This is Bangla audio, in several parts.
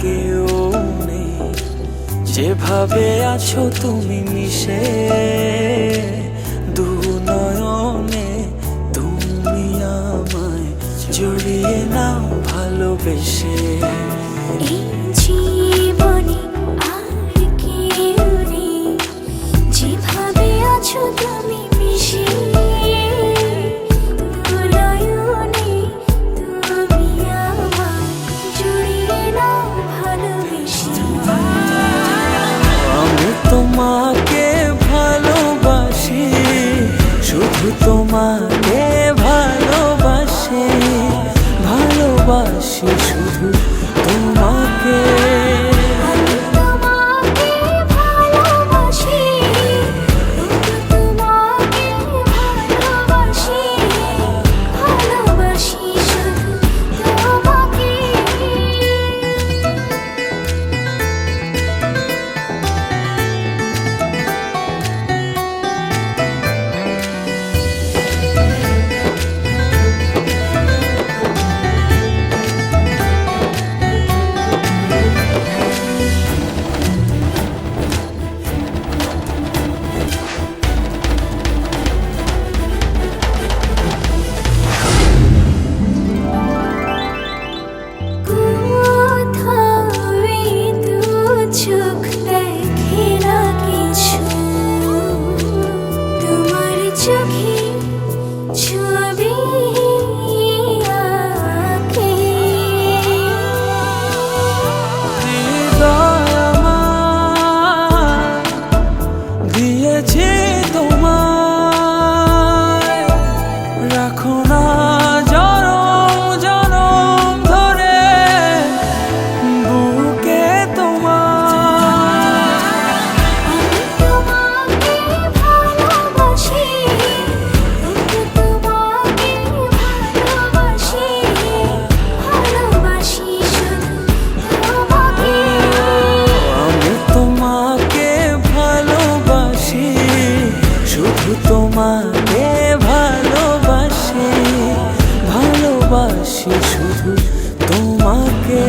কেউ নেই, যেভাবে আছো তুমি মিশে দু নয়নে, তুমি আমায় জড়িয়ে নাও ভালোবেসে। এই জীবনে আর কেউ নেই, যেভাবে আছো তুমি মিশে দু নয়নে, তুমি আমায় জড়িয়ে নাও ভালোবেসে। আমি তোমাকে ভালোবাসি, শুধু তোমাকে ভালোবাসি, ভালোবাসি শুধু তোমাকে। আমি তোমাকে ভালোবাসি, শুধু তোমাকে ভালোবাসি, ভালোবাসি শুধু তোমাকে। চোখে ছবি আঁকে হৃদয় আমার দিয়েছি তোমায়, রাখো না জনম জনম ধরে বুকে তোমায়। আমি তোমাকে ভালোবাসি, শুধু তোমাকে ভালোবাসি, ভালোবাসি শুধু তোমাকে। আমি তোমাকে ভালোবাসি, শুধু তোমাকে ভালোবাসি, ভালোবাসি শুধু তোমাকে।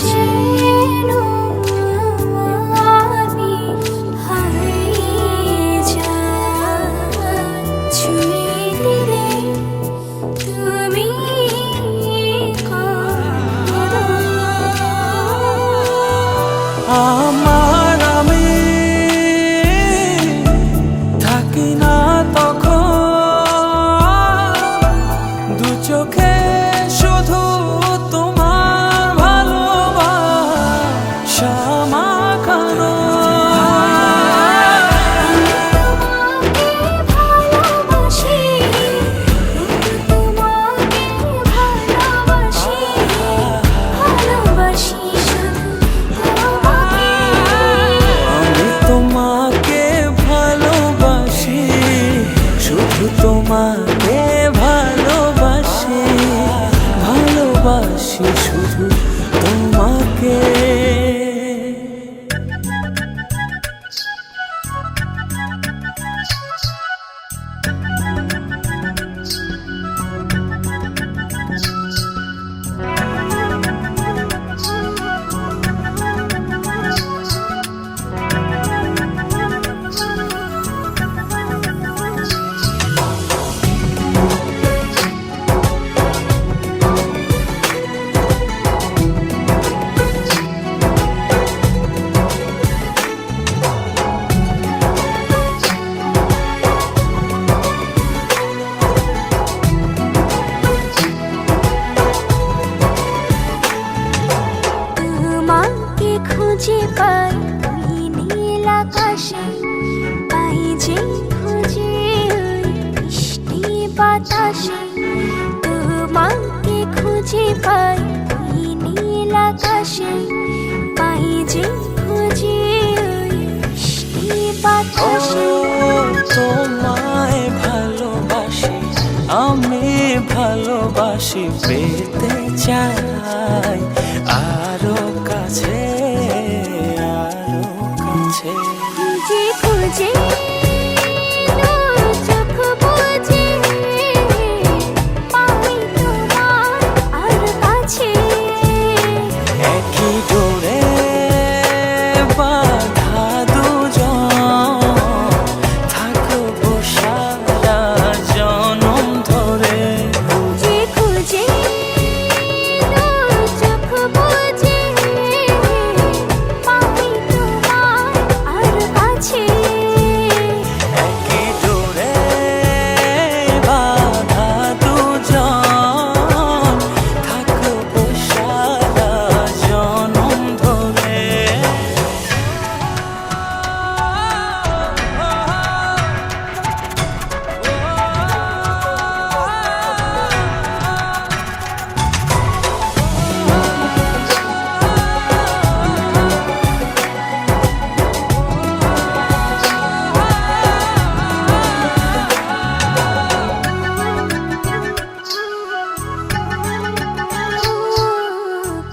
যেন আমি হারিয়ে যাই, ছুঁয়ে দিলে তুমি কাঁদো। আমার আমি থাকি না তখন, দু চোখে শুধু তোমার ভালোবাসা মাখানো। তোমাকে ভালোবাসি, শুধু তোমাকে ভালোবাসি, ভালোবাসি শুধু তোমাকে। আমি তোমাকে ভালোবাসি, শুধু তোমাকে ভালোবাসি, ভালোবাসি শুধু তোমাকে। খুঁজে পাই এই নীল আকাশে, পাই যে খুঁজে ওই বৃষ্টি বাতাসে। তোমায় ভালোবাসি, আমি ভালোবাসি, পেতে চাই আরো কাছে, আরো কাছে। খুঁজে খুঁজে চোখ বুজে পাই তোমার আর কাছে। একই ডোরে বাঁধা দুজন, থাকবো সারা জনম ধরে। খুঁজে খুঁজে চোখ বুজে পাই তোমার আর কাছে। একই ডোরে বাঁধা দুজন, থাকবো সারা জনম ধরে।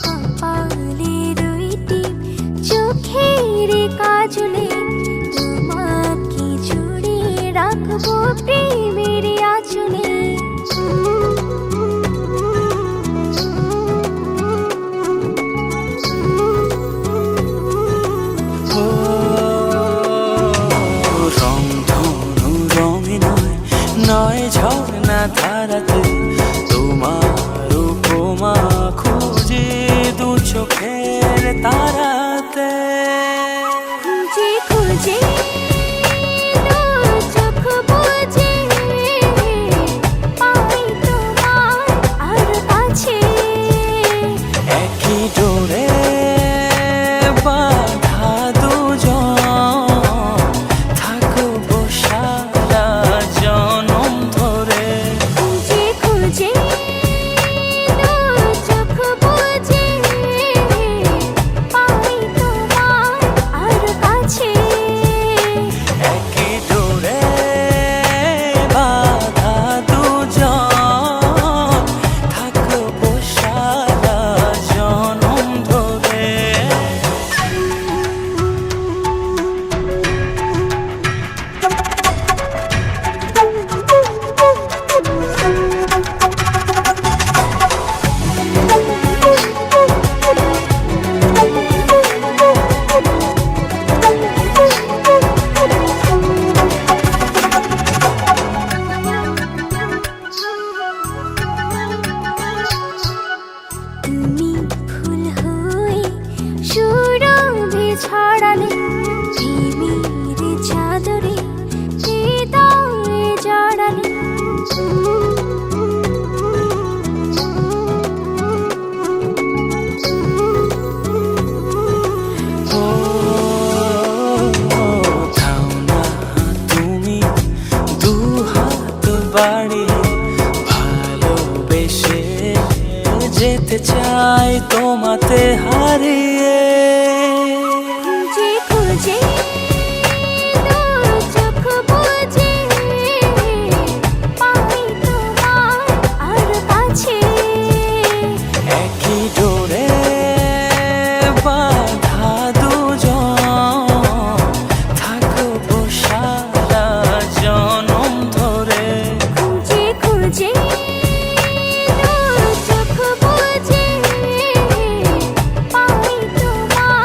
কপালে দুইটি চোখের কাজলে তোমাকে জুড়ে রাখবো প্রেমের আঁচলে। ও রংধনু রঙে নয়, নয় ঝর্ণা ধারাতে, তোমার উপমা খুঁজে দু চোখের তারাতে। খুঁজে খুঁজে চোখ বুজে পাই তোমার আর কাছে। একই ডোরে বাঁধা দুজন, থাকবো সারা জনম ধরে। খুঁজে খুঁজে চোখ বুজে পাই তোমার আর কাছে। একই ডোরে বাঁধা দুজন, থাকবো সারা জনম ধরে। তুমি ফুল হয়ে সুরভি ছড়ালে, প্রেমের চাদরে হৃদয়ে জড়ালে। ও থাও না তুমি দু হাত বাড়িয়ে, ভালোবেসে যেতে চাই তোমাতে হারিয়ে। খুঁজে খুঁজে চোখ বুজে পাই তোমার আর কাছে। একই ডোরে বাঁধা দুজন, থাকবো সারা জনম ধরে। খুঁজে খুঁজে চোখ বুজে পাই তোমার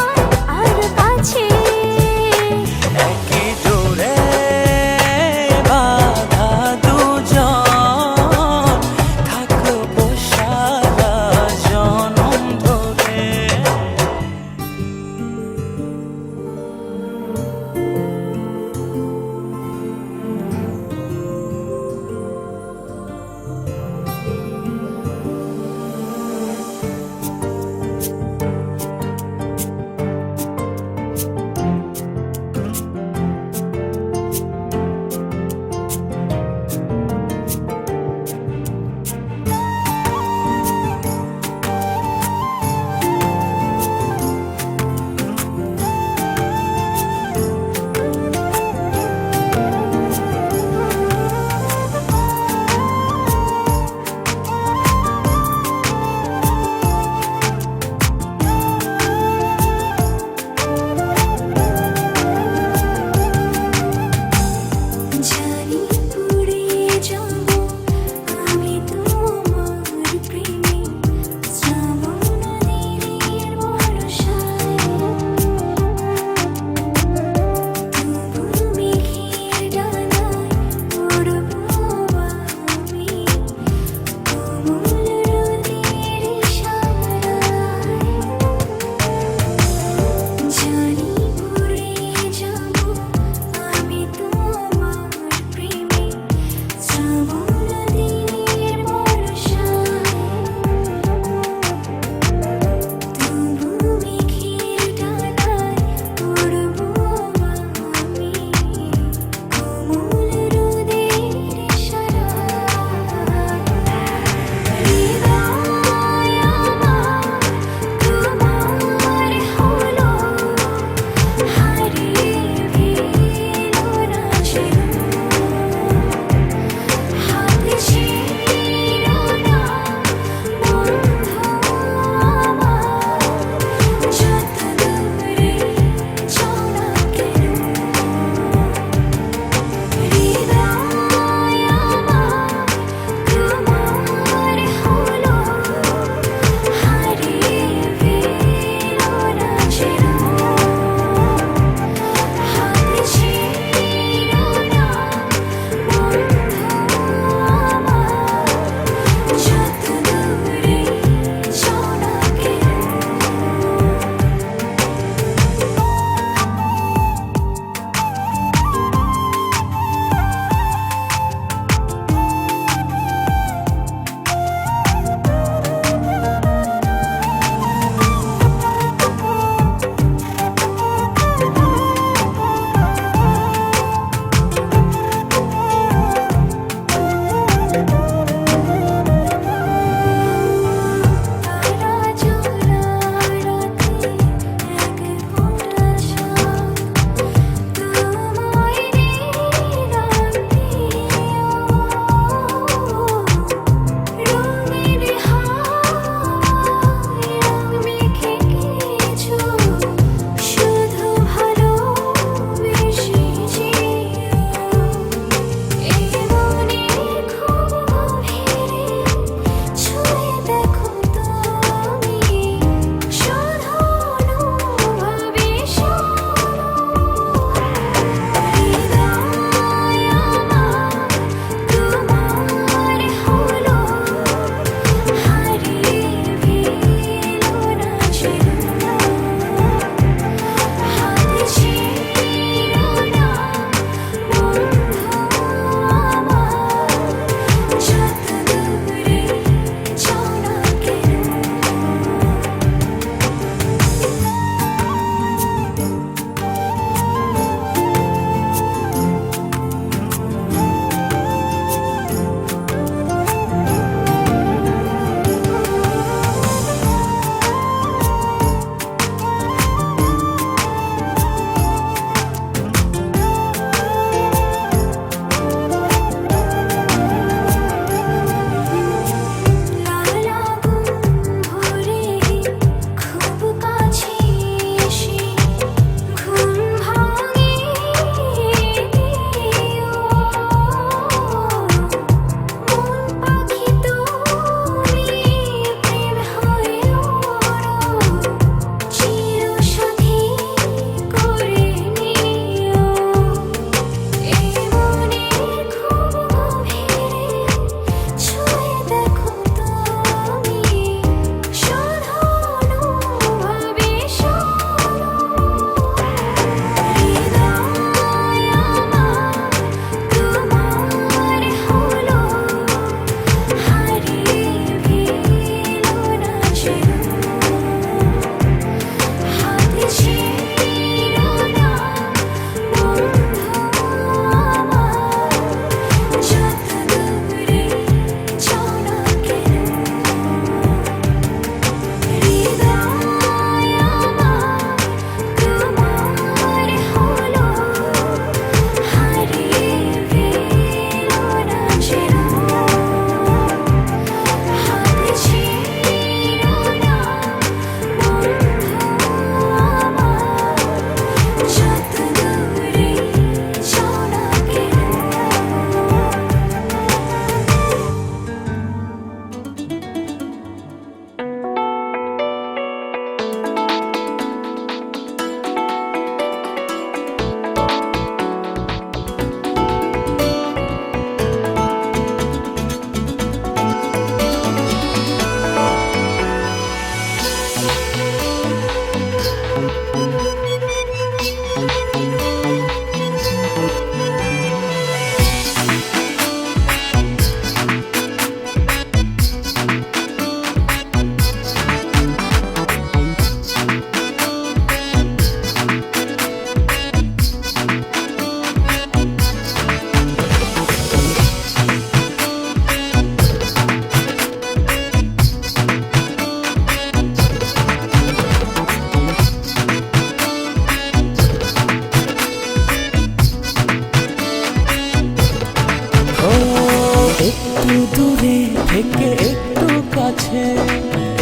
কাছে,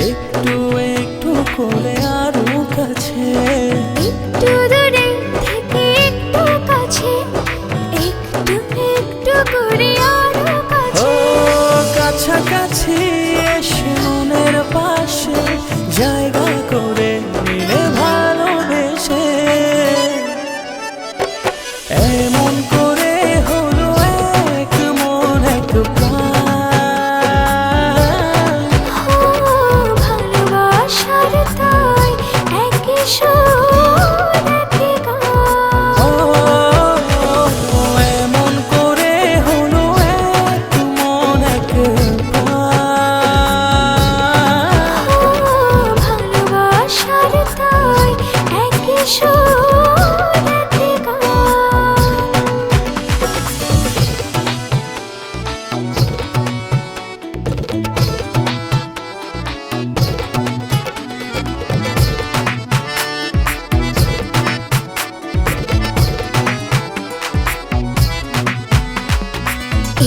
একটু একটু করে আরো কাছে, একটু দূরে থেকে একটু কাছে, একটু একটু করে আরো ও কাছে। কাছাকাছি এসে মনের পাশে জায়গা করে নিলে ভালোবেসে, এমন করে হলো এক মন এক প্রাণ। ও ভালোবাসার তাই একই সুর একই গান। ও এমন করে হলো এক মন এক প্রাণ। ও ভালোবাসার তাই একই সুর একই গান।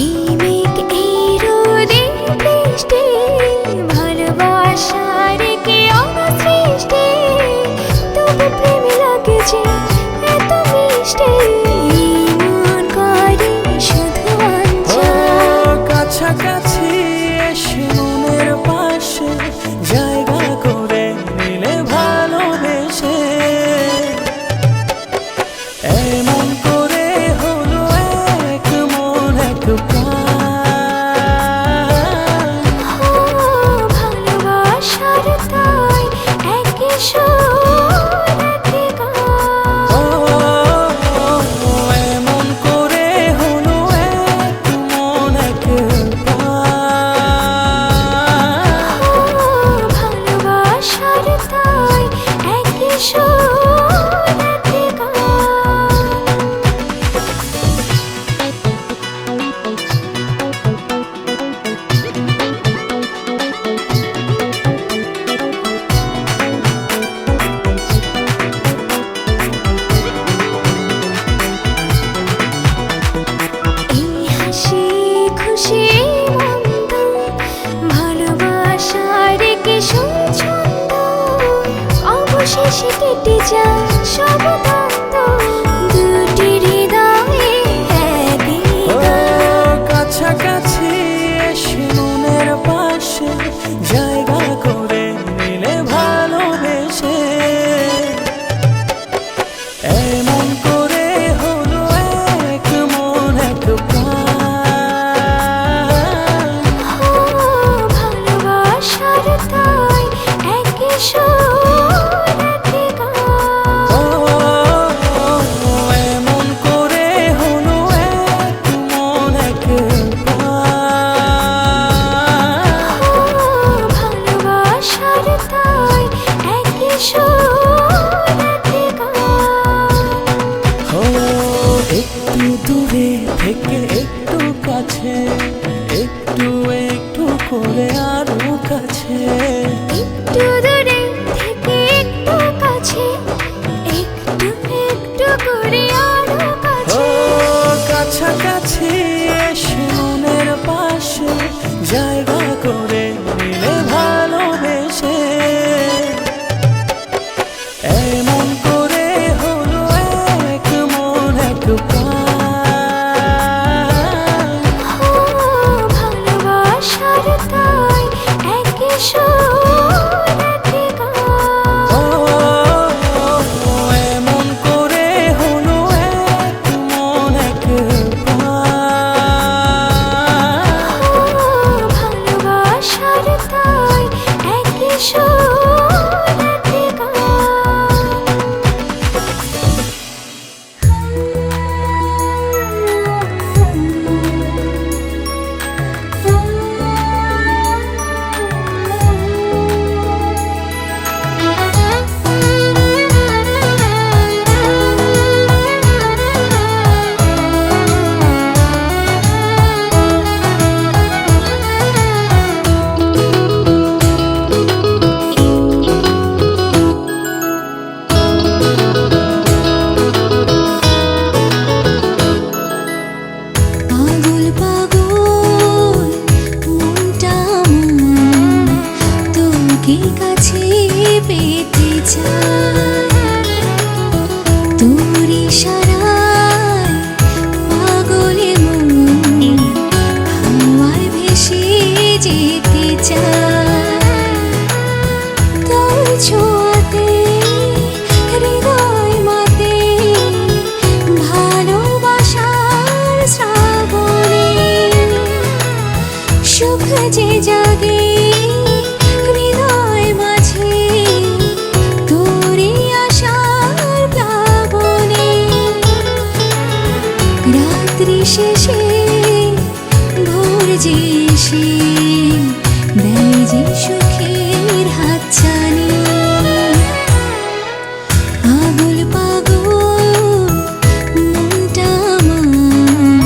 এই মেঘ এই রোদে বৃষ্টি, ভালোবাসার কি অসৃষ্টি, তবু প্রেমে লাগে যে এত মিষ্টি, মন করে শুধু ও অঞ্চল। কাছাকাছি এসে মনের পাশে জায়গা করে নিলে ভালোবেসে, এমন করে হলো এক মন এক প্রাণ। ও ভালোবাসার তাই একই সুর একই গান। ও এমন করে হলো এক মন এক প্রাণ। ও ভালোবাসার তাই একই সুর একই গান। এই হাসি খুশি মন্দ, ভালোবাসার কি ছন্দ, অবশেষে কেটে যায় সব দ্বন্দ্ব, দুটি হৃদয়ে একই ও গান। কাছাকাছি এসে মনের পাশে জায়গা করে নিলে ভালোবেসে, এমন করে হলো এক মন এক প্রাণ। ও ভালোবাসার তাই একই সুর একই গান। ও এমন করে হলো এক মন এক প্রাণ। ও ভালোবাসার তাই একই সুর একই গান। ও একটু দূরে থেকে একটু কাছে, একটু একটু করে আরো কাছে, একটু দূরে থেকে একটু কাছে, একটু একটু করে আরো ও কাছে। কাছাকাছি এসে মনের পাশে জায়গা করে নিলে ভালোবেসে, এমন করে হলো এক মন এক প্রাণ। ও ভালোবাসার তাই একই সুর একই গান। ও এমন করে হলো এক মন এক প্রাণ। ও ভালোবাসার তাই একই সুর একই গান। তোকে কাছে পেতে চাই, তোর ইশারায় পাগলে মন হাওয়ায় ভেসে যেতে চাই, তোর ছোঁয়াতে হৃদয় মাতে ভালোবাসার শ্রাবণে সুখ যে জাগে হৃদয় মাঝে তোরে আশার প্লাবনে, রাত্রি শেষে ভোর যে এসে দেয় যে সুখের হাতছানি, পাগল পাগল মনটা আমার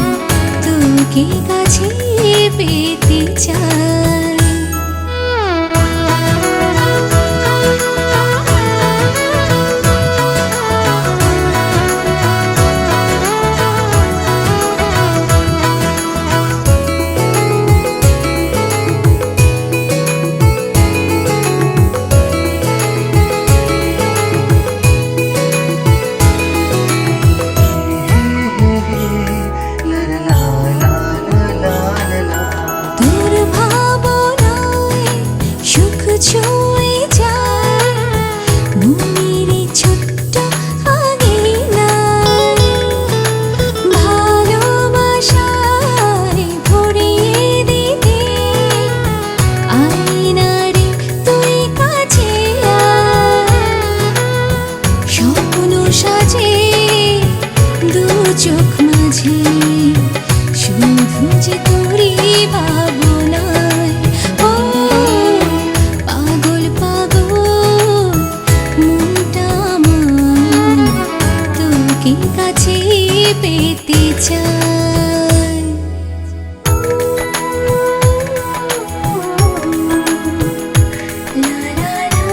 তোকে কাছে পেতে চাই। তোর ভাবনায় সুখ ছুঁয়ে যায় মনের ছোট্ট আঙিনায়, ভালোবাসায় ভরিয়ে দিতে আয়নারে তুই কাছে আয়, স্বপ্ন সাজে দু চোখ মাঝে শুধু যে তোরই ভাবনায়, ও পাগল পাগল মনটা আমার তোকে কাছে পেতে চাই। লা লা লা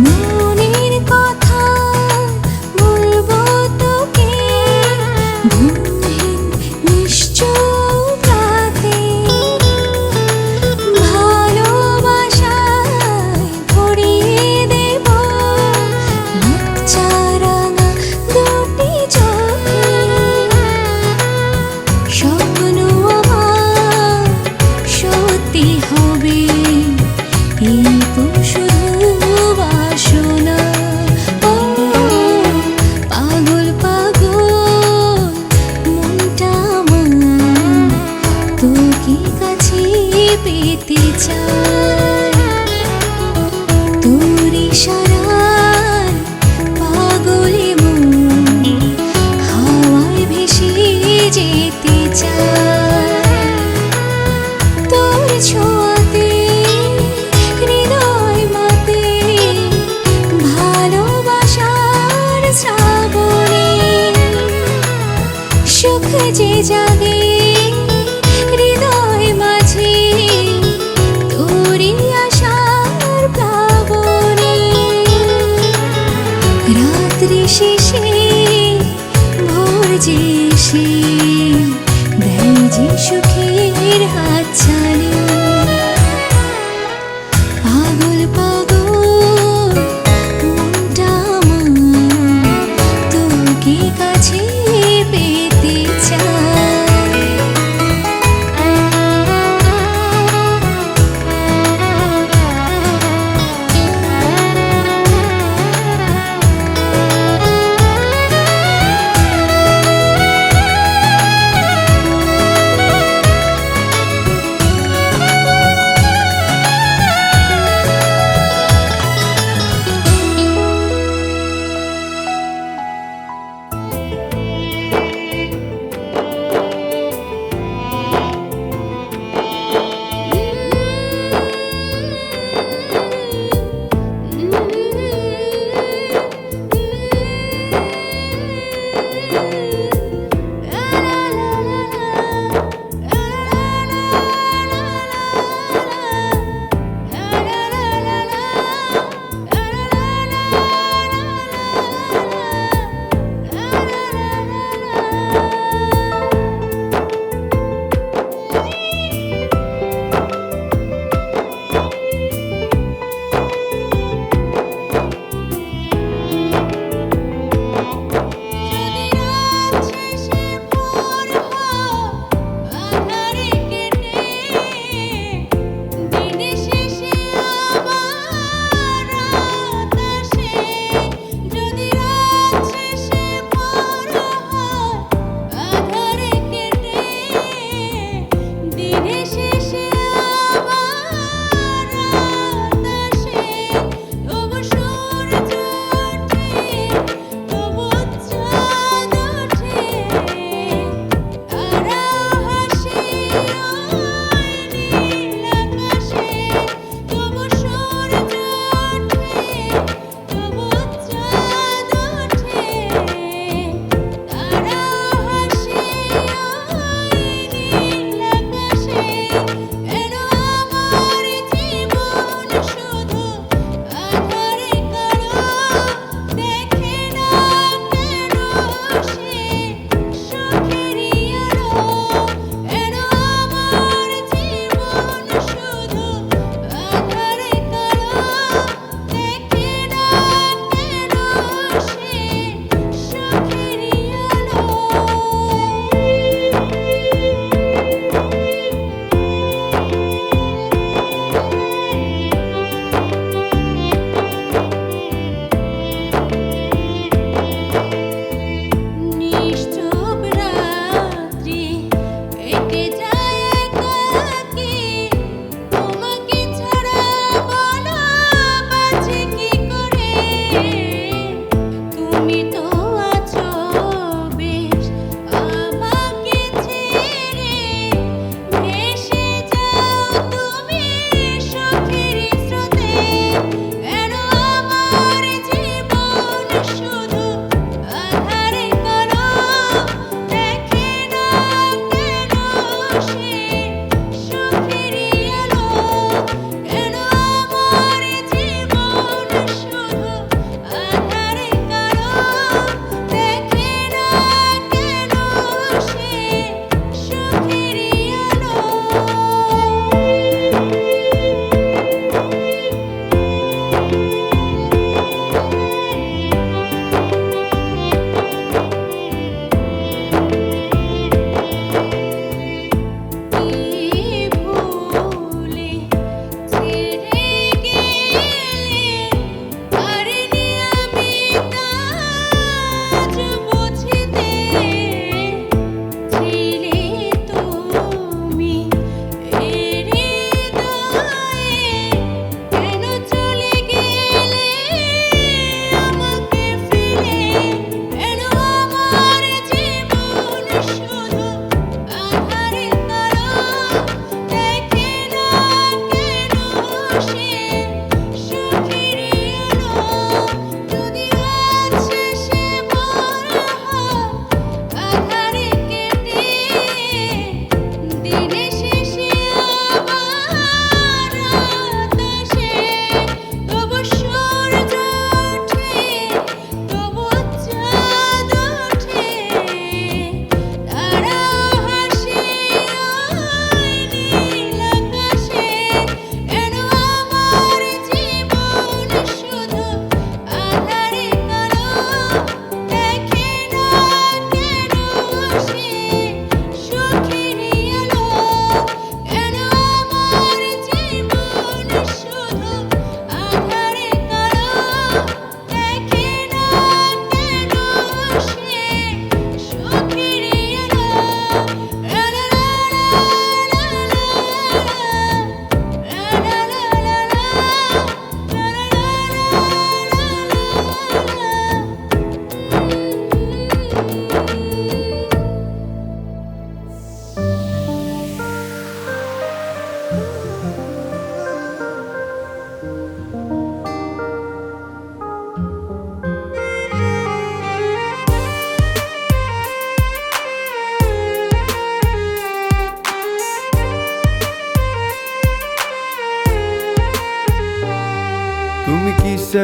মনের কথা বলবো তোকে ঘুমহীন নিশ্চুপ রাতে, ভালোবাসায় ভরিয়ে দেব লজ্জারাঙা দুটি চোখে, স্বপ্ন আমার সত্যি হবে এই তো শুধু বাসনা, ও পাগল পাগল মনটা আমার তোকে কাছে পেতে চাই, তোর ইশারায় পাগলে মন হাওয়ায় ভেসে যেতে চাই, তোর ছোঁয়াতে হৃদয় মাতে ভালোবাসার শ্রাবণে সুখ যে জাগে হৃদয় মাঝে তোরই আশার প্লাবনে, রাত্রি শেষে ভোর যে এসে দেয় যে সুখের হাতছানি, পাগল পাগল মনটা আমার তোকে কাছে পেতে চাই।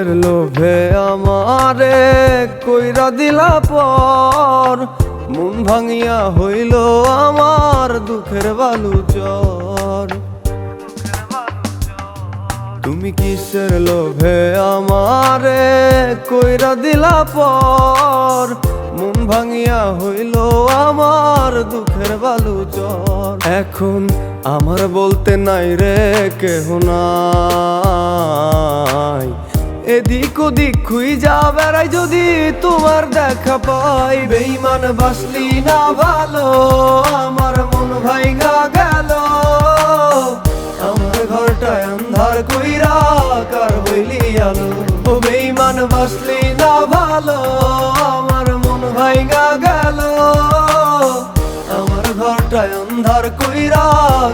কিসের লোভে আমারে কইরা দিলা পর, মন ভাঙিয়া হইল আমার দুঃখের বালুচর। তুমি কিসের লোভে আমারে কইরা দিলা পর, মন ভাঙিয়া হইল আমার দুঃখের বালুচর। এখন আমার বলতে নাই রে কেহ নাই, এদিক ওদিক খুঁজা বেড়াই যদি তোমার দেখা পাই। বেঈমান বাসলি না ভালো, আমার মন ভাইগা গেল, আমার ঘরটায় আন্ধার কইরা কার হইলি আলো। ও বেঈমান বাসলি না ভালো, আমার মন ভাইগা গেল, আমার ঘরটায় আন্ধার কইরা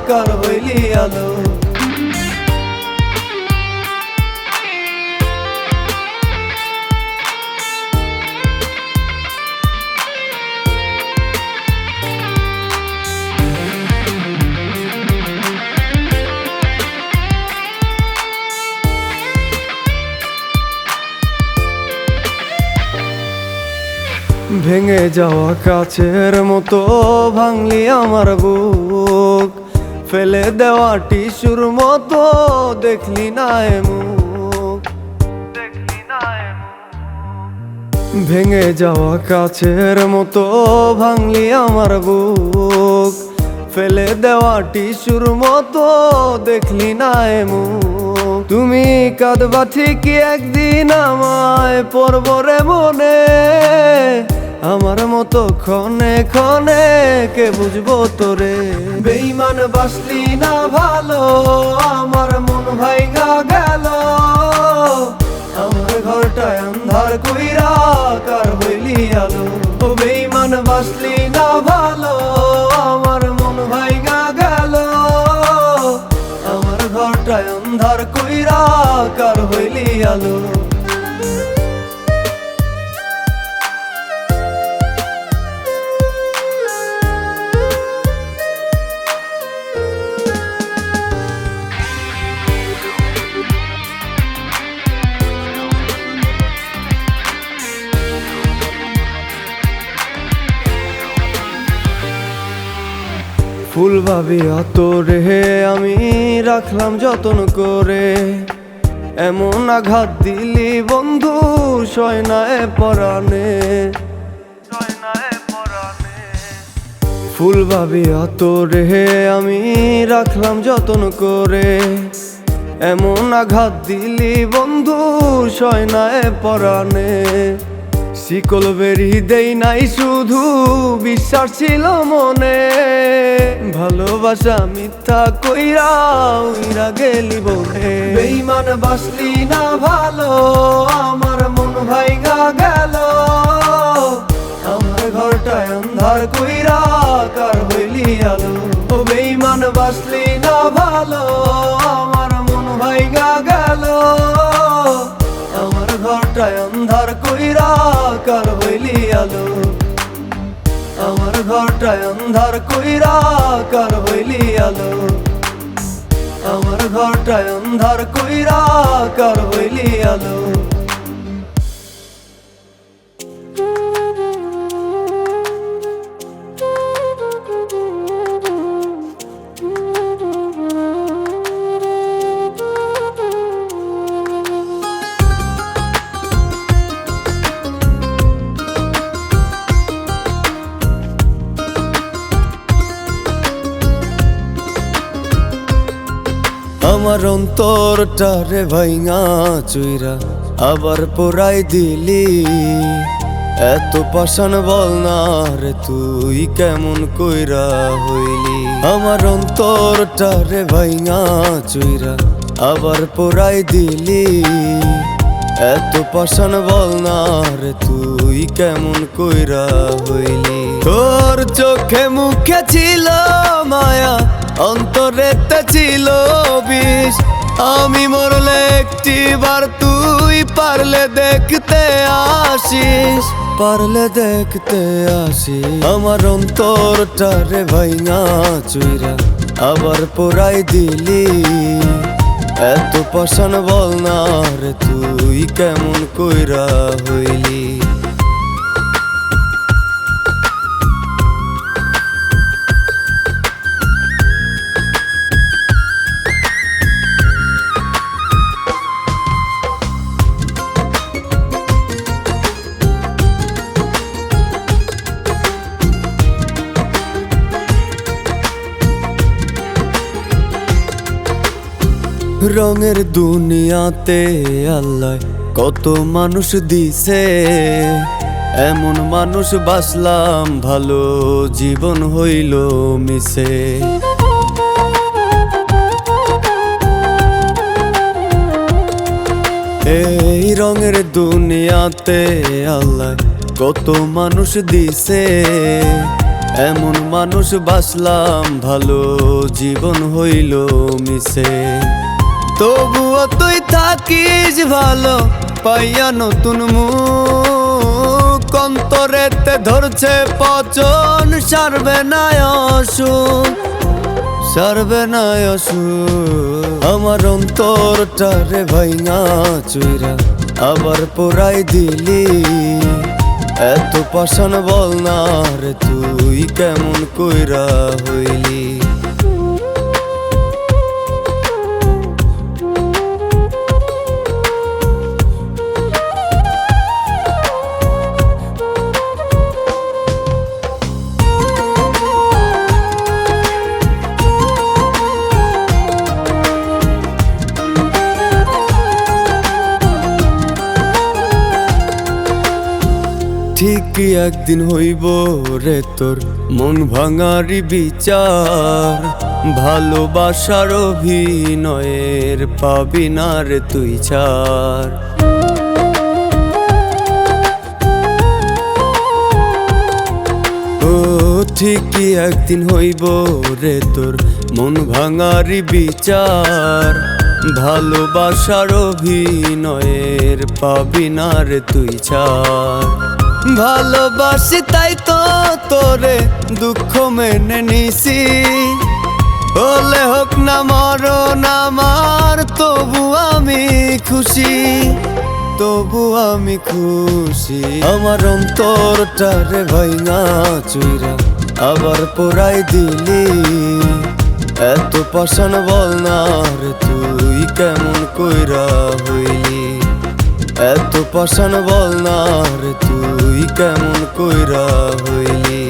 কার হইলি আলো। ভেঙে যাওয়া কাছের মতো ভাঙলি আমার বুক, ফেলে দেওয়া টিস্যুর মতো দেখলি না এ মুখ। ভেঙে যাওয়া কাছের মতো ভাঙলি আমার বুক, ফেলে দেওয়া টিস্যুর মতো দেখলি না এ মুখ। তুমি কাঁদবা ঠিকই একদিন আমায় পড়বরে মনে, আমার মতো ক্ষণে ক্ষণে কে বুঝবো তোরে। বেঈমান বাসলি না ভালো, আমার মন ভাইগা গেল, আমার ঘরটায় আন্ধার কইরা কার হইলি আলো। ও বেঈমান বাসলি না ভালো, আমার মন ভাইগা গেল, আমার ঘরটায় আন্ধার কইরা কার হইলি আলো। ফুল ভাবিয়া তোরে আমি রাখলাম যতন করে, এমন আঘাত দিলি বন্ধু সয়নায় পরাণে। ফুল ভাবিয়া তোরে আমি রাখলাম যতন করে, এমন আঘাত দিলি বন্ধু সয়নায় পরাণে। শিকল বেরি দেই নাই শুধু বিশ্বাস ছিল মনে, ভালোবাসা মিথ্যা কইরা উইরা গেলি বনে। বেঈমান বাসলি না ভালো, আমার মন ভাইগা গেল, আমার ঘরটায় আন্ধার কইরা কার হইলি আলো। ও বেঈমান বাসলি না ভালো, আমার মন ভাইগা গেল, আমার ঘরটায় আন্ধার কইরা কার হইলি আলো। আমার ঘরটায় আন্ধার কইরা কার হইলি আলো, আমার ঘরটায় আন্ধার কইরা কার হইলি আলো। আমার অন্তরটারে ভাইঙা চুইরা আবার পোড়াই দিলি, এত পাষাণ বল না রে তুই কেমন কইরা হইলি। আমার অন্তরটারে ভাইঙা চুইরা আবার পোড়াই দিলি, এত পাষাণ বল না রে তুই কেমন কইরা হইলি। তোর চোখে মুখে ছিল মায়া, অন্তরেতে ছিল বিষ, আমি মরলে একটিবার তুই পারলে দেখতে আসিস, পারলে দেখতে আসিস। আমার অন্তরটারে ভাইঙা চুইরা আবার পোড়াই দিলি, এত পাষাণ বল না রে তুই কেমন কইরা হইলি। রঙের দুনিয়াতে আল্লাহ কত মানুষ দিছে, এমন মানুষ বাসলাম ভালো জীবন হইল মিশে। এই রঙের দুনিয়াতে আল্লাহ কত মানুষ দিছে, এমন মানুষ বাসলাম ভালো জীবন হইল মিশে। তবুও তুই থাকিস ভালো পাইয়া নতুন মুখ, অন্তরেতে ধরছে পচন সারবে না অসুখ, সারবে না অসুখ। আমার অন্তরটারে ভাইঙা চুইরা আবার পোড়াই দিলি, এত পাষাণ বল না রে তুই কেমন কইরা হইলি। ঠিকই একদিন হইব রে তোর মন ভাঙারি বিচার, ভালোবাসার অভিনয়ের পাবি না রে তুই ছাড়। ও ঠিকই একদিন হইব রে তোর মন ভাঙারি বিচার, ভালোবাসার অভিনয়ের পাবি না রে তুই ছাড়। ভালোবাসি তাই তো তোরে দুঃখ মেনে নিছি, হলে হোক না মরণ আমার তবু আমি খুশি, তবু আমি খুশি। আমার অন্তরটারে ভাইঙা চুইরা আবার পোড়াই দিলি, এত পাষাণ বল না রে তুই কেমন কইরা হইলি। এত পাষাণ বল না রে তুই কেমন কইরা হইলি।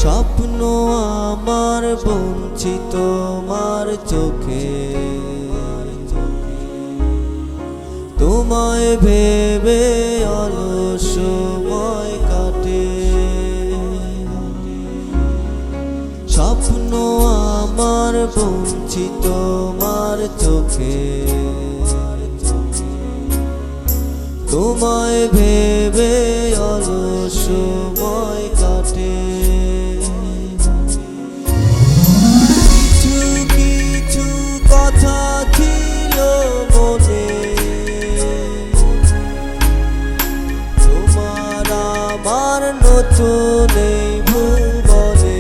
স্বপ্ন আমার বঞ্চিত তোমার চোখে, তোমায় ভেবে অলস সময় কাটে। স্বপ্ন আমার বঞ্চিত তোমার চোখে, তোমায় ভেবে অলস সময় কাটে। কথা ছিল মনে, তোমার আমার নতুন এই ভুবনে।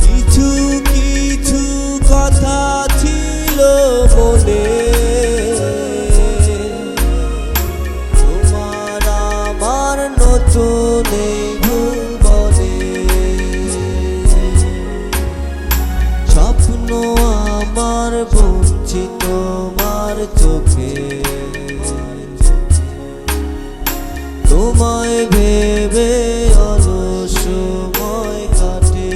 কিছু কিছু কথা ছিল মনে, তোমার আমার নতুন এই ভুবনে। স্বপ্ন আমার বঞ্চিত তোমার চোখে, তোমায় ভেবে অলস সময় কাটে।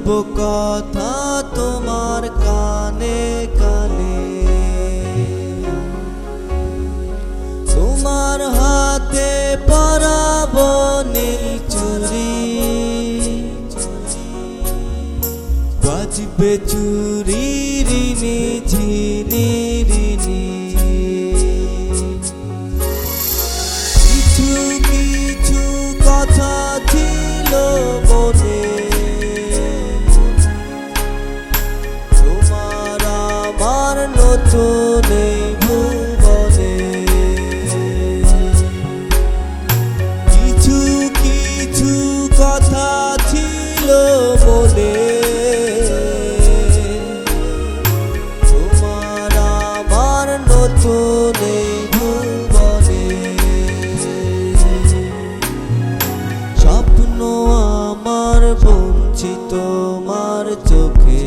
বলবো কথা তোমার কানে কানে, তোমার হাতে পরাবো নীল চুড়ি, বাজবে চুরি রিনি ঝিনি রিনি। কিছু কিছু কথা ছিল মনে, তোমার আমার নতুন এই ভুবনে। কিছু কিছু কথা ছিল মনে, তোমার আমার নতুন এই ভুবনে। স্বপ্ন আমার বঞ্চিত তোমার চোখে,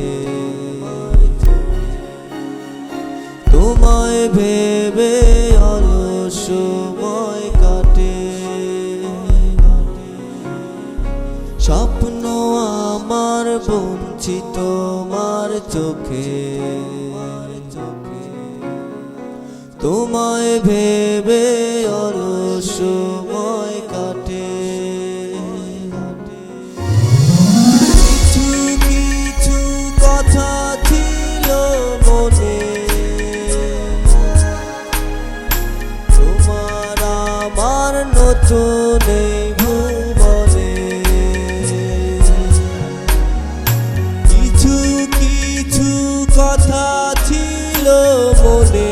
তোমায় ভেবে অলস সময় কাটে। স্বপ্ন আমার বঞ্চিত তোমার চোখে, তোমায় ভেবে অলস সময় কাটে। কিছু কিছু কথা ছিল মনে, তোমার আমার নতুন এই ভুবনে। কিছু কিছু কথা ছিল মনে,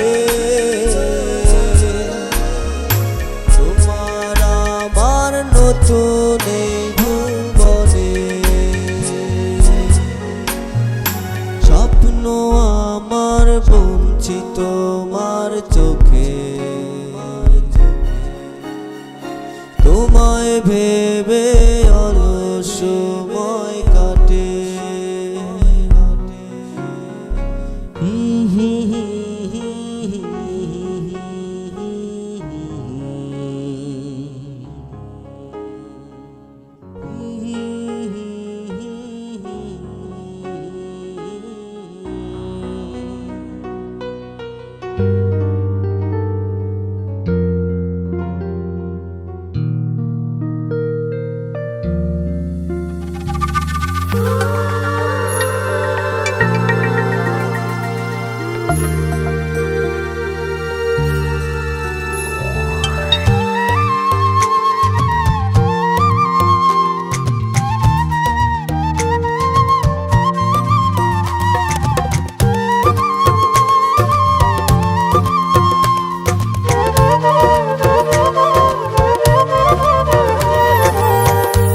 তোমার আমার নতুন এই ভুবনে। স্বপ্ন আমার বঞ্চিত তোমার চোখে, তোমায় ভেবে অলস সময় কাটে।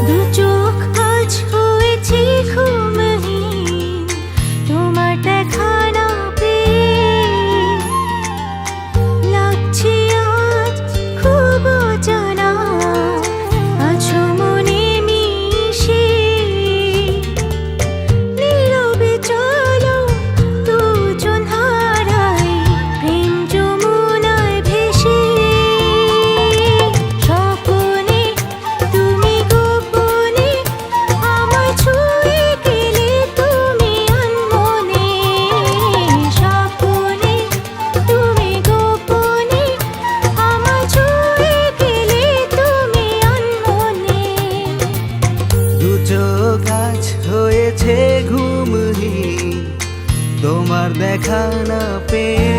দু চোখ আজ হয়েছে ঘুমহীন, তোমার দেখা না পেয়ে। লাগছে আজ খুব অজানা, আছো মনে মিশে। নীরবে চলো দুজন হারাই, প্রেম যমুনায় ভেসে। স্বপনে তুমি গোপনে আমায় ছুঁয়ে গেলে তুমি আনমনে। স্বপনে তুমি গোপনে আমায় ছুঁয়ে গেলে তুমি আনমনে। দু চোখ আজ হয়েছে ঘুমহীন, তোমার দেখা না পেয়ে।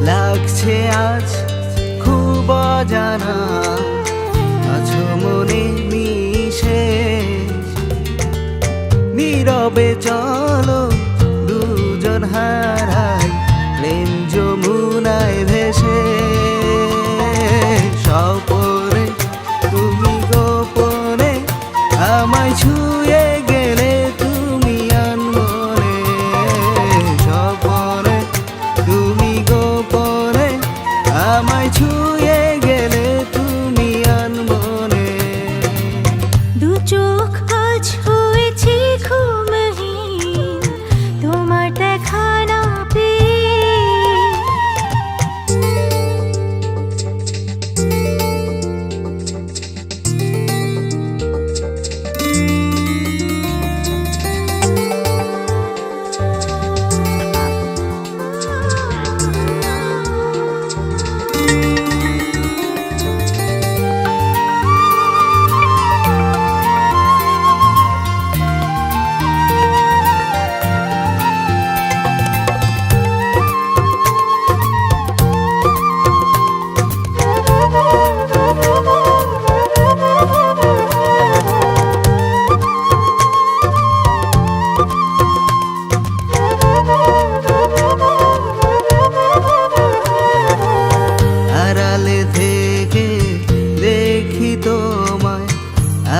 লাগছে আজ খুব অজানা, আছো মনে মিশে। নীরবে চলো দুজন হারাই, প্রেম যমুনায় ভেসে। স্বপনে তুমি গোপনে আমায় ছুঁয়ে গেলে তুমি আনমনে। স্বপনে তুমি গোপনে আমায় ছুঁয়ে গেলে তুমি আনমনে। দু চোখ আজ হয়েছে ঘুমহীন, তোমার দেখা না পেয়ে।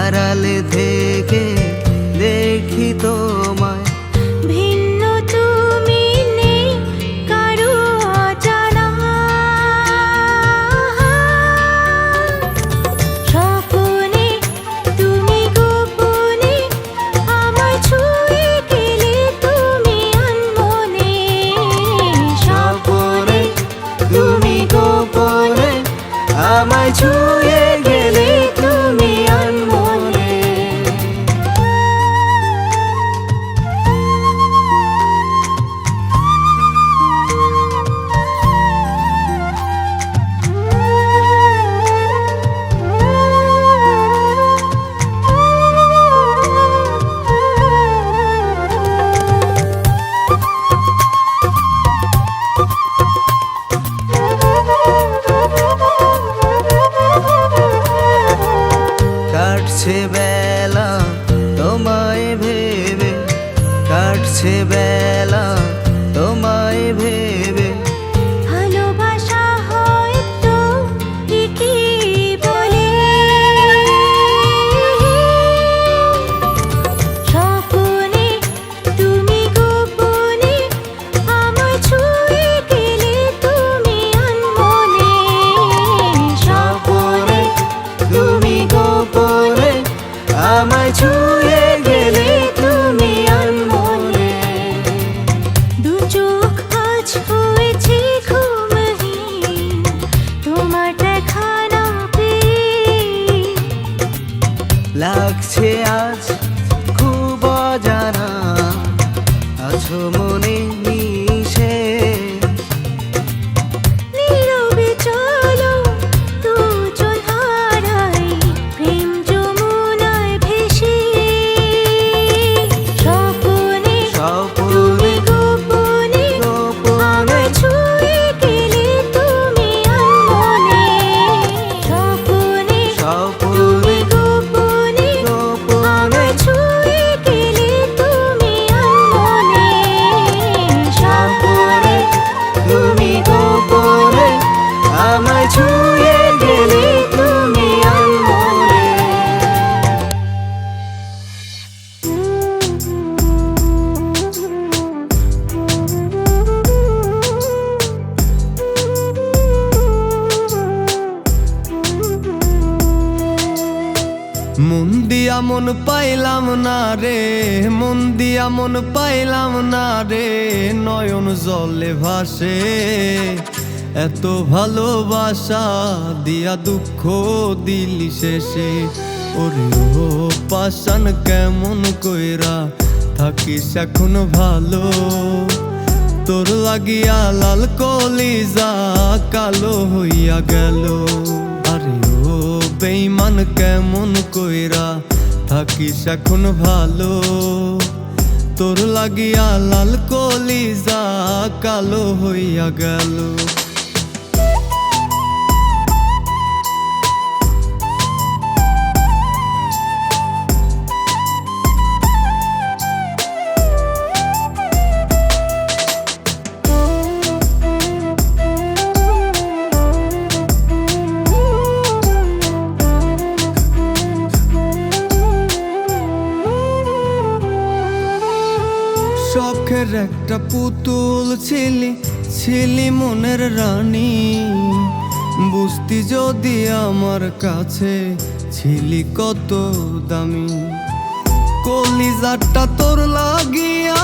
আড়ালে থেকে দেখি তোমায়। ভিন্ন তুমি নেই কারো অজানা, স্বপনে তুমি গোপনে আমায় ছুঁয়ে গেলে তুমি আনমনে। স্বপনে তুমি গোপনে আমায় ছুঁয়ে গেলে তুমি আনমনে। কাটছে বেলা তোমায় ভেবে, কাটছে বেলা তোমায় ভেবে। ভালোবাসা হয়তো ঠিকই বলে, স্বপনে তুমি গোপনে আমায় ছুঁয়ে গেলে তুমি আনমনে। স্বপনে তুমি গোপনে আমায় ছুঁয়ে গেলে তুমি আনমনে। দু চোখ আজ হয়েছে ঘুমহীন তোমার দেখা না পেয়ে। লাগছে আজ খুব অজানা, আছো মনে মিশে। নীরবে চলো দুজন হারাই প্রেম যমুনায় ভেসে। স্বপনে স্বপনে গোপনে গোপনে আমায় ছুঁয়ে গেলে তুমি আনমনে। স্বপনে স্বপনে গোপনে গোপনে আমায় ছুঁয়ে গেলে তুমি আনমনে। স্বপনে তুমি গোপনে আমায় ছুঁয়ে গেলে তুমি আনমনে। মন দিয়া মন পাইলাম না রে, মন দিয়া মন পাইলাম না রে, নয়ন জলে ভাসে। এত ভালোবাসা দিয়া দুঃখ দিলি শেষে। ওরে ও পাষাণ কেমন কইরা থাকিস এখন ভালো, তোর লাগিয়া লাল কলিজা কালো হইয়া গেল। আরে ও বেঈমান কেমন কইরা থাকিস এখন ভালো, তোর লাগিয়া লাল কলিজা কালো হইয়া গেল। শখের একটা পুতুল ছিলি, ছিলি মনের রানী। বুঝতি যদি আমার কাছে ছিলি কত দামি। কলিজাটা তোর লাগিয়া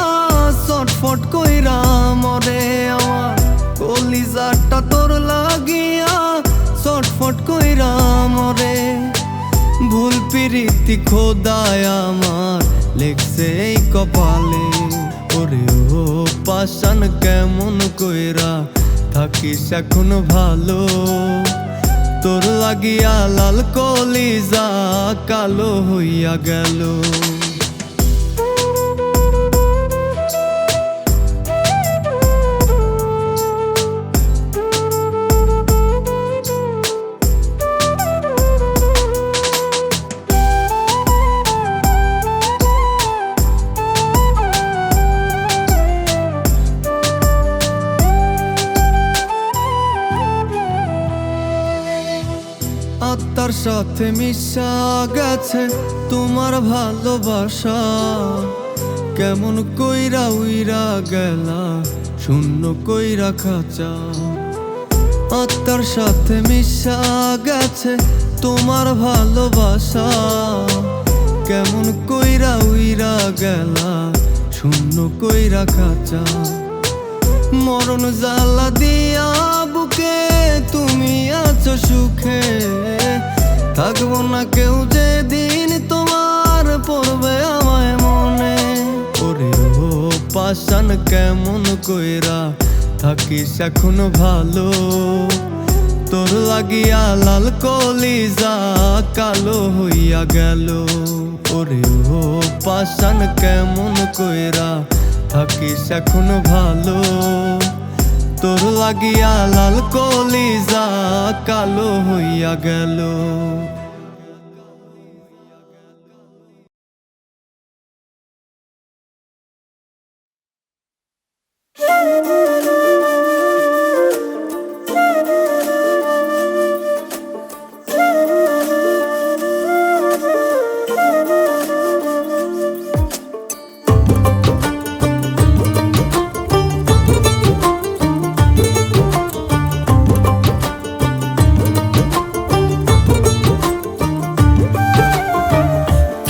ছটফট কইরা মরে আমার। কলিজাটা তোর লাগিয়া ছটফট কইরা মরে। ভুল পিরিতি খোদায় আমার লেখছে এই কপালে। ওরে ও পাষাণ কেমন কইরা থাকিস এখন ভালো, তোর লাগিয়া লাল কলিজা কালো হইয়া গেল। আত্মার সাথে মিশা গেছে তোমার ভালোবাসা, কেমন কইরা উইরা গেলা শূন্য কইরা খাঁচা। আত্মার সাথে মিশা গেছে তোমার ভালোবাসা, কেমন কইরা উইরা গেলা শূন্য কইরা খাঁচা। মরণ জ্বালা দিয়া বুকে তুমি আছো সুখে, থাকবো না কেউ যেদিন তোমার পড়বে আমায় মনে। ওরে ও পাষাণ কেমন কইরা থাকিস এখনো ভালো, তোর লাগিয়া লাল কলিজা কালো হইয়া গেল। ওরে ও পাষাণ কেমন কইরা থাকিস এখনো ভালো, তোর লাগিয়া লাল কলিজা কালো হইয়া গেল।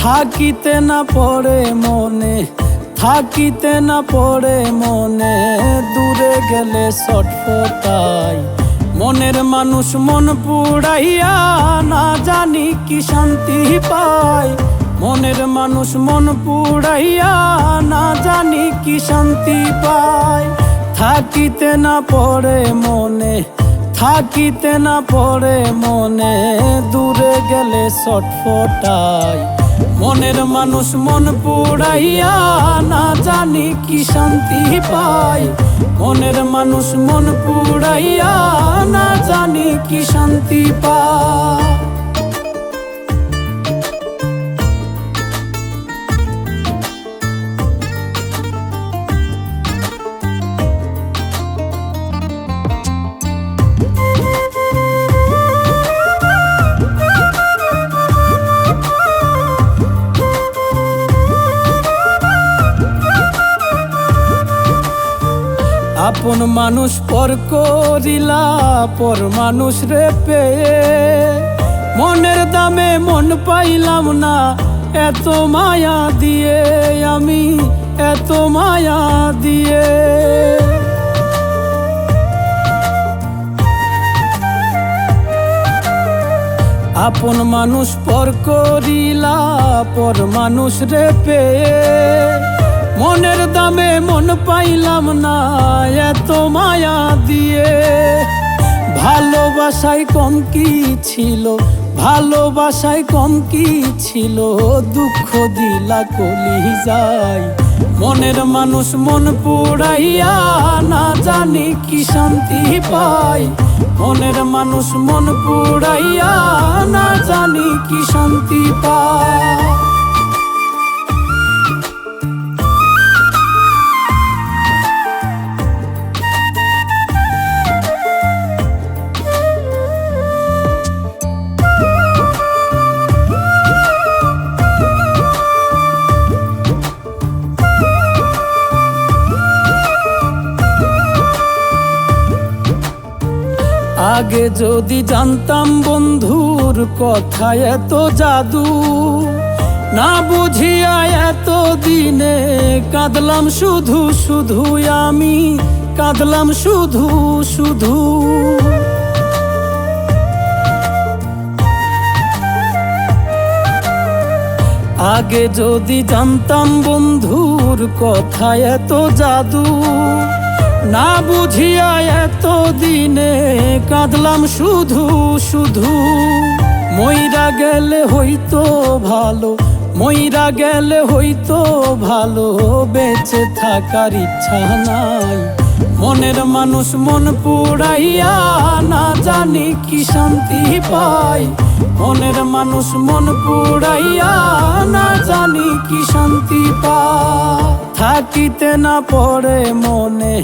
থাকিতে না পড়ে মনে, থাকিতে না পড়ে মনে, দূরে গেলে ছটফটাই মনের মানুষ মন পুড়াইয়া, না জানি কি শান্তি পায়। মনের মানুষ মন পুড়াইয়া, না জানি কি শান্তি পায়। থাকিতে না পড়ে মনে, থাকিতে না পড়ে মনে, দূরে গেলে ছটফটাই মনের মানুষ মন পুড়াইয়া, না জানি কি শান্তি পায়। মনের মানুষ মন পুড়াইয়া, না জানি কি শান্তি পায়। আপন মানুষ পর করিলা পর মানুষ রে পেয়ে, মনের দামে মন পাইলাম না এত মায়া দিয়ে, আমি এত মায়া দিয়ে। আপন মানুষ পর করিলা পর মানুষ রে পেয়ে, মনের দামে মন পাইলাম না এত মায়া দিয়ে। ভালোবাসায় কম কি ছিল, ভালোবাসায় কম কি ছিল, দুঃখ দিলা কলিজায়। মনের মানুষ মন পুড়াইয়া, না জানি কি শান্তি পায়। মনের মানুষ মন পুড়াইয়া, না জানি কি শান্তি পায়। আগে যদি জানতাম বন্ধুর কথা এত জাদু, না বুঝিয়া এত দিনে কাঁদলাম শুধু শুধু, আমি কাঁদলাম শুধু শুধু। আগে যদি জানতাম বন্ধুর কথা এত জাদু, না বুঝিয়া এত দিনে কাঁদলাম শুধু শুধু। মইরা গেলে হইতো ভালো, মইরা গেলে হইতো ভালো, বেঁচে থাকার ইচ্ছা নাই। মনের মানুষ মন পুড়াইয়া, না জানি কি শান্তি পায়। মনের মানুষ মন পুড়াইয়া, না জানি কি শান্তি পায়। থাকিতে না পড়ে মনে,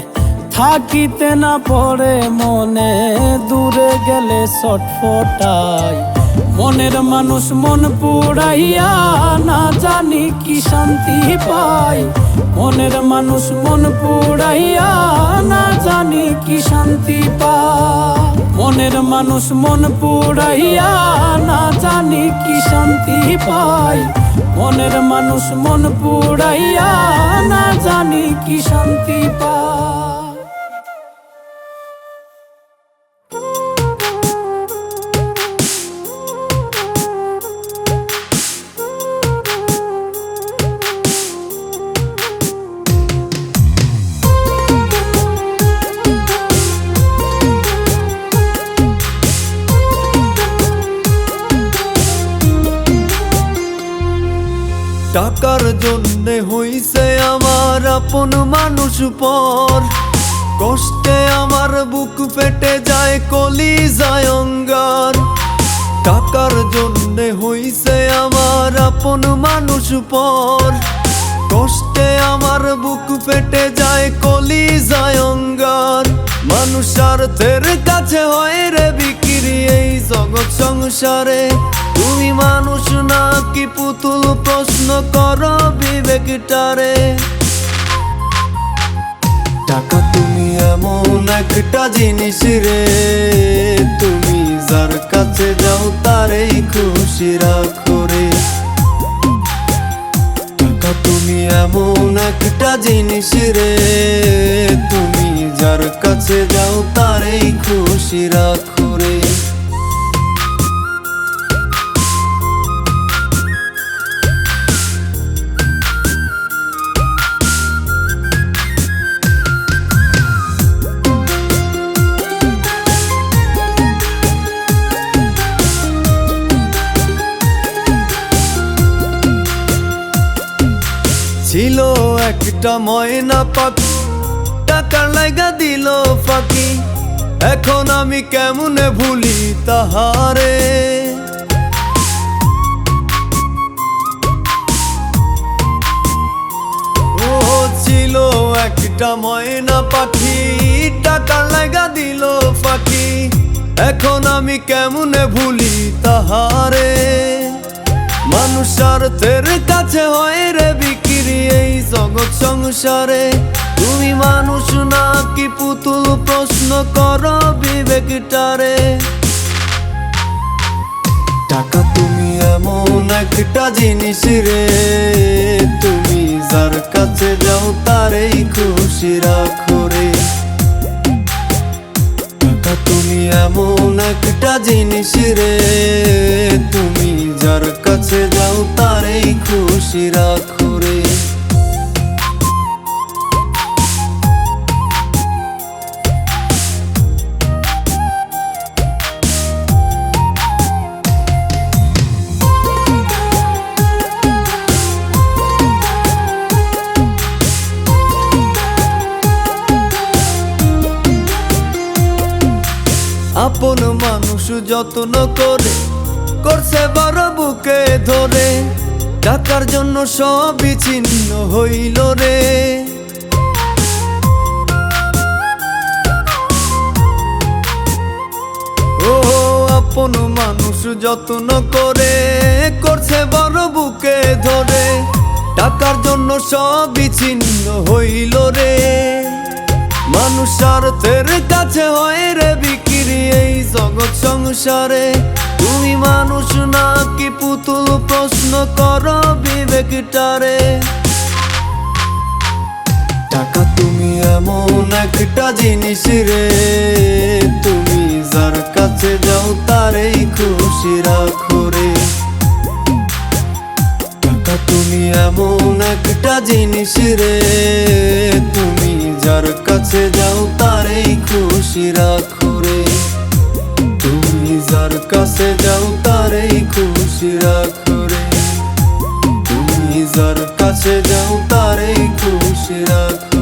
থাকিতে না পড়ে মনে, দূরে গেলে ছটফটাই মনের মানুষ মন পুড়াইয়া না জানি কি শান্তি পায়। মনের মানুষ মন পুড়াইয়া না জানি কি শান্তি পায়। মনের মানুষ মন পুড়াইয়া না জানি কি শান্তি পায়। মনের মানুষ মন পুড়াইয়া না জানি কি শান্তি পায়। টাকার জন্যে হইছে আমার আপন মানুষ পর, কষ্টে আমার বুক ফেটে যায় কলিজায় অঙ্গার। টাকার জন্যে হইছে আমার আপন মানুষ পর, কষ্টে আমার বুক ফেটে যায় কলিজায় অঙ্গার। মানুষ স্বার্থের কাছে হয় রে বিক্রি এই জগৎ সংসারে। তুমি মানুষ নাকি পুতুল প্রশ্ন করো বিবেকটারে। টাকা তুমি এমন একটা জিনিস রে, তুমি যার কাছে যাও তারেই খুশি রাখো রে। টাকা তুমি এমন একটা জিনিস রে, তুমি যার কাছে যাও তারেই খুশি রাখো রে। ছিল একটা ময়না পাখি, টাকার লাইগা দিল ফাঁকি। এখন আমি কেমনে ভুলি তাহারে। ও ছিল একটা ময়না পাখি, টাকার লাইগা দিল ফাঁকি। এখন আমি কেমনে ভুলি তাহারে। মানুষ স্বার্থের কাছে হয় রে বিক্রি এই জগৎ সংসারে। তুমি মানুষ নাকি পুতুল প্রশ্ন করো বিবেকটারে। টাকা তুমি এমন একটা জিনিস রে, তুমি যার কাছে যাও তারেই খুশি রাখো রে। টাকা তুমি এমন একটা জিনিস রে, তুমি যার কাছে যাও তারেই খুশি রাখো রে। আপন মানুষ যত্ন করে করছে বড় বুকে ধরে। টাকার জন্য সব বিচ্ছিন্ন হইল রে। ও আপন মানুষ যত্ন করে করছে বড় বুকে ধরে। টাকার জন্য সব বিচ্ছিন্ন হইল রে। মানুষ স্বার্থের কাছে হয় রে বিক্রি এই জগৎ সংসারে। তুমি মানুষ নাকি পুতুল প্রশ্ন করো বিবেকটারে। টাকা তুমি এমন একটা জিনিস রে, তুমি যার কাছে যাও তারেই খুশি রাখো রে। টাকা তুমি এমন একটা জিনিস রে, তুমি যার কাছে যাও তারেই খুশি রাখো রে। তুমি যার কাছে যাও তারেই খুশি রাখো রে। তুমি যার কাছে যাও তারেই খুশি রাখো।